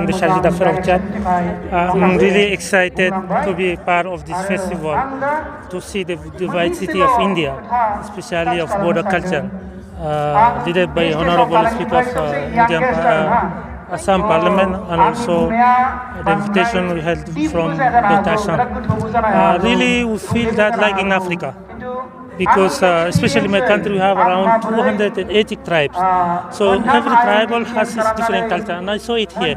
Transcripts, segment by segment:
the Chargé d'Affaires of Chad. I'm really excited to be part of this festival, to see the diversity of India, especially of border culture, led by Honorable Speaker of Indian Assam Parliament, and also the invitation we had from Dr. Assam. Really, we feel that like in Africa, because especially in my country we have around 280 tribes. So every tribe has its different culture, and I saw it here.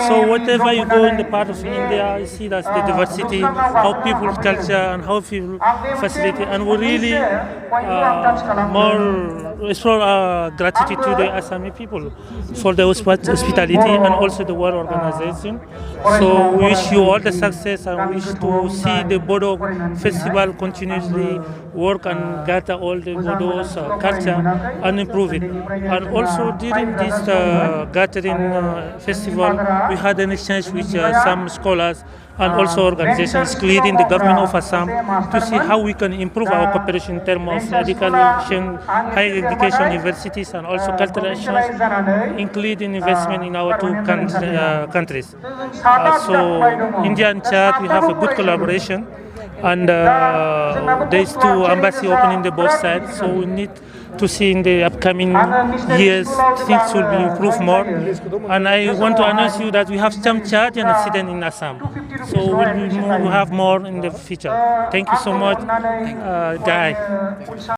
So whatever you go in the part of India, you see that's the diversity, how people culture and how people facilitate, and we really more explore our gratitude to the Assami people for the hospitality and also the World Organization. So we wish you all the success and wish to see the Bodo Festival continuously work and gather all the Bodo's culture and improve it. And also during this gathering festival, we had an exchange with some scholars and also organizations, including the government of Assam, to see how we can improve our cooperation in terms of education, higher education, universities, and also cultural exchange, including investment in our two countries. So India and Chad, we have a good collaboration, and there's two embassies opening the both sides, so we need to see in the upcoming years things will be improved more. And I want to announce you that we have some Chad and resident in Assam, so we'll have more in the future. Thank you so much, Guy.